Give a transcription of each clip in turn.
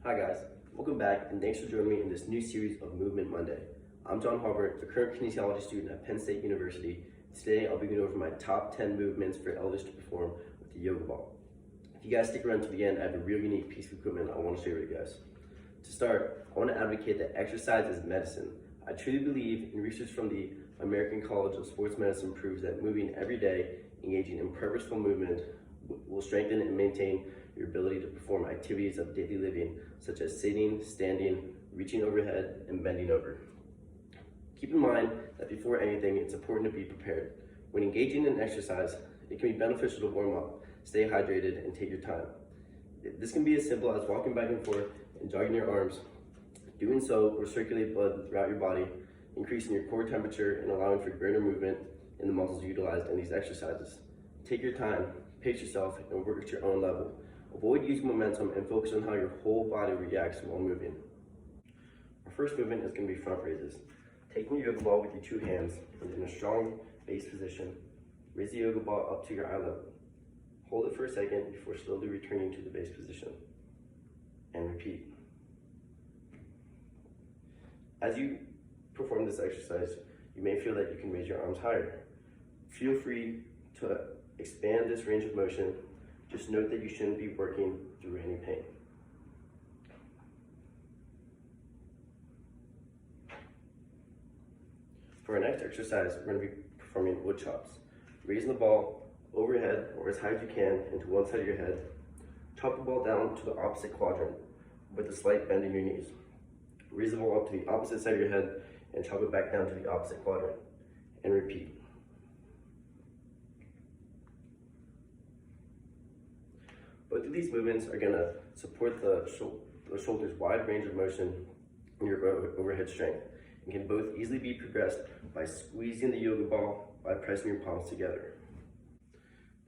Hi guys, welcome back and thanks for joining me in this new series of Movement Monday. I'm John Harbert, a current kinesiology student at Penn State University. Today I'll be going over my top 10 movements for elders to perform with the yoga ball. If you guys stick around to the end, I have a real unique piece of equipment I want to share with you guys. To start, I want to advocate that exercise is medicine. I truly believe in research from the American College of Sports Medicine proves that moving every day, engaging in purposeful movement, will strengthen and maintain your ability to perform activities of daily living, such as sitting, standing, reaching overhead, and bending over. Keep in mind that before anything, it's important to be prepared. When engaging in exercise, it can be beneficial to warm up, stay hydrated, and take your time. This can be as simple as walking back and forth and jogging your arms. Doing so will circulate blood throughout your body, increasing your core temperature and allowing for greater movement in the muscles utilized in these exercises. Take your time, pace yourself, and work at your own level. Avoid using momentum and focus on how your whole body reacts while moving. Our first movement is going to be front raises. Taking your yoga ball with your two hands and in a strong base position, raise the yoga ball up to your eye level. Hold it for a second before slowly returning to the base position. And repeat. As you perform this exercise, you may feel that you can raise your arms higher. Feel free to expand this range of motion. Just note that you shouldn't be working through any pain. For our next exercise, we're going to be performing wood chops. Raising the ball overhead or as high as you can into one side of your head. Chop the ball down to the opposite quadrant with a slight bend in your knees. Raise the ball up to the opposite side of your head and chop it back down to the opposite quadrant. And repeat. Both of these movements are going to support the shoulder's wide range of motion and your overhead strength, and can both easily be progressed by squeezing the yoga ball by pressing your palms together.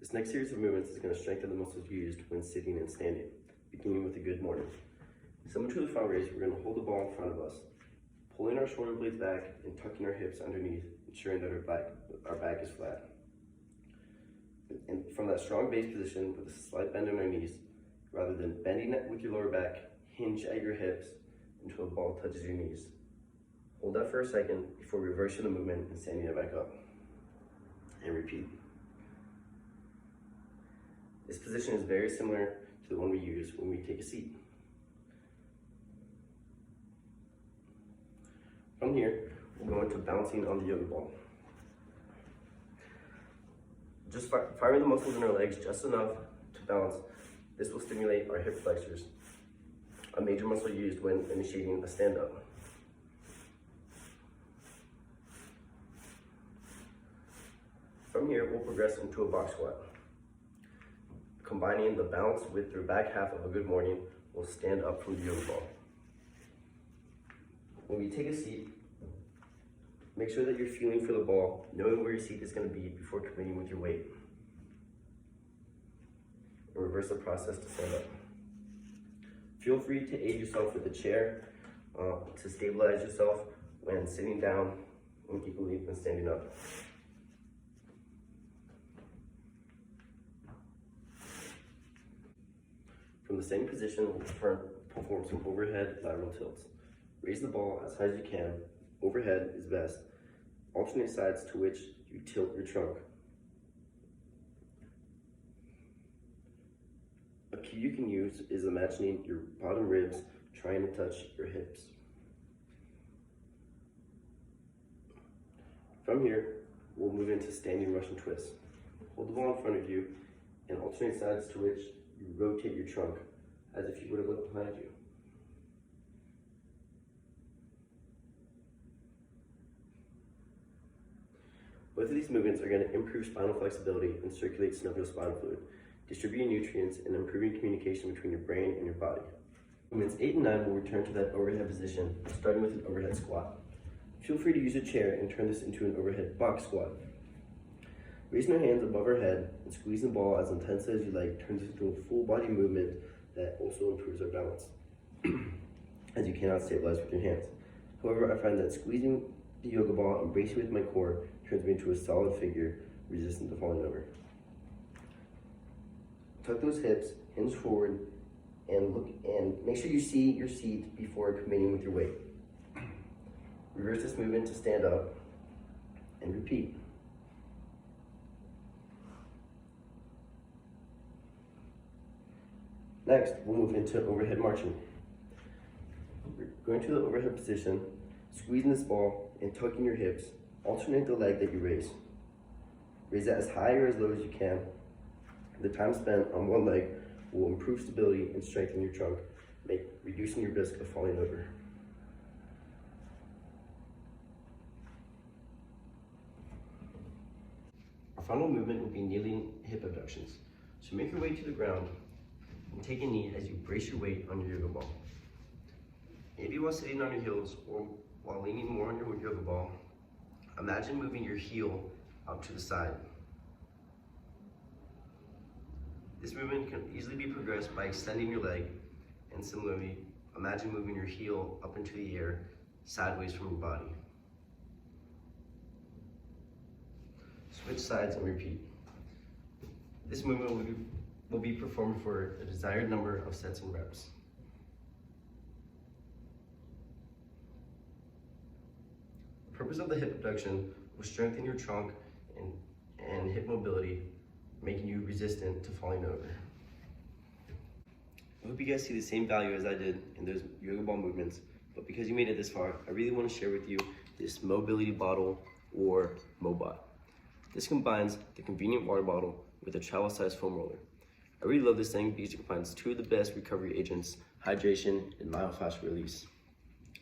This next series of movements is going to strengthen the muscles used when sitting and standing, beginning with a good morning. Similar to the front raise, we're going to hold the ball in front of us, pulling our shoulder blades back and tucking our hips underneath, ensuring that our back is flat. And from that strong base position with a slight bend in our knees, rather than bending it with your lower back, hinge at your hips until the ball touches your knees. Hold that for a second before reversing the movement and standing it back up. And repeat. This position is very similar to the one we use when we take a seat. From here, we'll go into bouncing on the yoga ball. Just firing the muscles in our legs just enough to balance. This will stimulate our hip flexors, a major muscle used when initiating a stand-up. From here, we'll progress into a box squat. Combining the bounce with your back half of a good morning, we'll stand up from the yoga ball. When we take a seat, make sure that you're feeling for the ball, knowing where your seat is going to be before committing with your weight. And reverse the process to stand up. Feel free to aid yourself with a chair to stabilize yourself when sitting down and equally when standing up. From the same position, we'll perform some overhead lateral tilts. Raise the ball as high as you can. Overhead is best. Alternate sides to which you tilt your trunk. A cue you can use is imagining your bottom ribs trying to touch your hips. From here, we'll move into standing Russian twists. Hold the ball in front of you and alternate sides to which you rotate your trunk as if you were to look behind you. Both of these movements are going to improve spinal flexibility and circulate synovial spinal fluid, distributing nutrients and improving communication between your brain and your body. Movements 8 and 9 will return to that overhead position, starting with an overhead squat. Feel free to use a chair and turn this into an overhead box squat. Raising our hands above our head and squeezing the ball as intensely as you like turns this into a full body movement that also improves our balance, as you cannot stabilize with your hands. However, I find that squeezing the yoga ball and bracing with my core turns me into a solid figure, resistant to falling over. Tuck those hips, hinge forward, and make sure you see your seat before committing with your weight. Reverse this movement to stand up and repeat. Next, we'll move into overhead marching. We're going to the overhead position, squeezing this ball and tucking your hips. Alternate the leg that you raise. Raise it as high or as low as you can. The time spent on one leg will improve stability and strengthen your trunk, reducing your risk of falling over. Our final movement will be kneeling hip abductions. So make your way to the ground and take a knee as you brace your weight on your yoga ball. Maybe while sitting on your heels or while leaning more on your yoga ball, imagine moving your heel out to the side. This movement can easily be progressed by extending your leg, and similarly, imagine moving your heel up into the air sideways from your body. Switch sides and repeat. This movement will be performed for a desired number of sets and reps. The purpose of the hip abduction will strengthen your trunk and hip mobility, making you resistant to falling over. I hope you guys see the same value as I did in those yoga ball movements, but because you made it this far, I really want to share with you this mobility bottle, or Mobot. This combines the convenient water bottle with a travel-sized foam roller. I really love this thing because it combines two of the best recovery agents, hydration and myofascial release.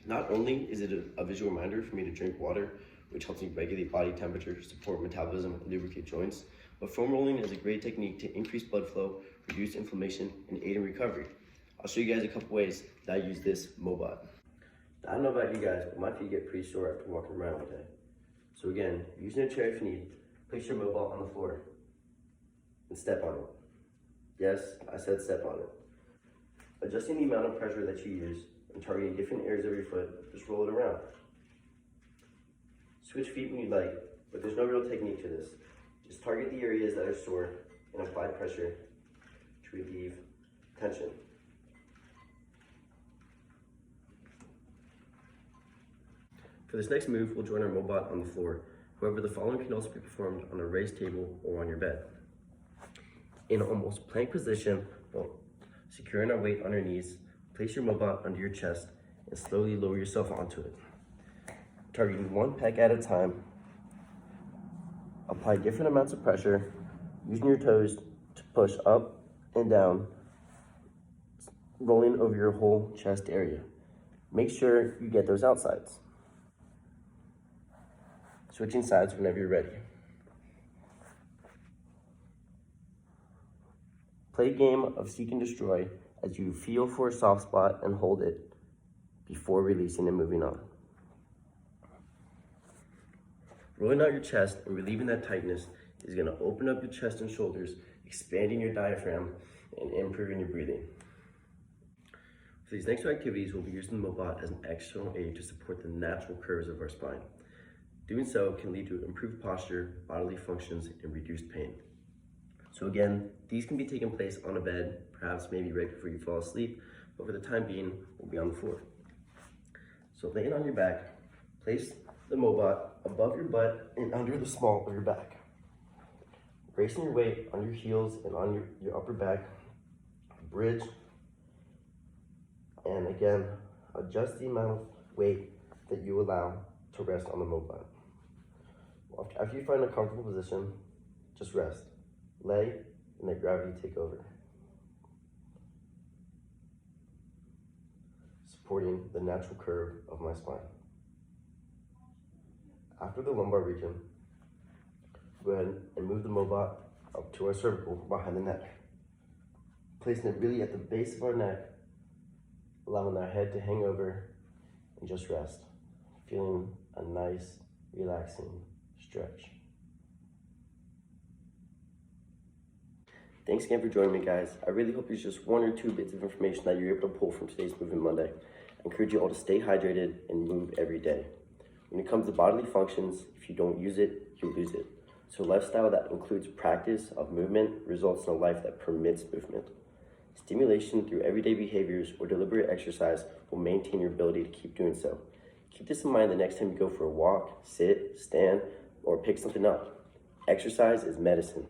Not only is it a visual reminder for me to drink water, which helps me regulate body temperature, support metabolism, and lubricate joints, but foam rolling is a great technique to increase blood flow, reduce inflammation, and aid in recovery. I'll show you guys a couple ways that I use this Mobot. I don't know about you guys, but my feet get pretty sore after walking around all day. So again, using a chair if you need, place your Mobot on the floor and step on it. Yes, I said step on it. Adjusting the amount of pressure that you use and targeting different areas of your foot, just roll it around. Switch feet when you'd like, but there's no real technique to this. Just target the areas that are sore and apply pressure to relieve tension. For this next move, we'll join our Mobot on the floor. However, the following can also be performed on a raised table or on your bed. In almost plank position, while securing our weight on our knees, place your Mobot under your chest and slowly lower yourself onto it. Targeting one pec at a time, apply different amounts of pressure, using your toes to push up and down, rolling over your whole chest area. Make sure you get those outsides. Switching sides whenever you're ready. Play a game of seek and destroy as you feel for a soft spot and hold it before releasing and moving on. Rolling out your chest and relieving that tightness is going to open up your chest and shoulders, expanding your diaphragm and improving your breathing. For these next two activities, we'll be using the Mobot as an external aid to support the natural curves of our spine. Doing so can lead to improved posture, bodily functions, and reduced pain. So again, these can be taking place on a bed, perhaps maybe right before you fall asleep, but for the time being, we'll be on the floor. So laying on your back, place the Mobot above your butt and under the small of your back. Bracing your weight on your heels and on your upper back, bridge, and again, adjust the amount of weight that you allow to rest on the Mobot. After you find a comfortable position, just rest. Lay and let gravity take over. Supporting the natural curve of my spine. After the lumbar region, go ahead and move the Mobot up to our cervical behind the neck. Placing it really at the base of our neck, allowing our head to hang over and just rest. Feeling a nice, relaxing stretch. Thanks again for joining me, guys. I really hope there's just one or two bits of information that you're able to pull from today's Movement Monday. I encourage you all to stay hydrated and move every day. When it comes to bodily functions, if you don't use it, you lose it. So a lifestyle that includes practice of movement results in a life that permits movement. Stimulation through everyday behaviors or deliberate exercise will maintain your ability to keep doing so. Keep this in mind the next time you go for a walk, sit, stand, or pick something up. Exercise is medicine.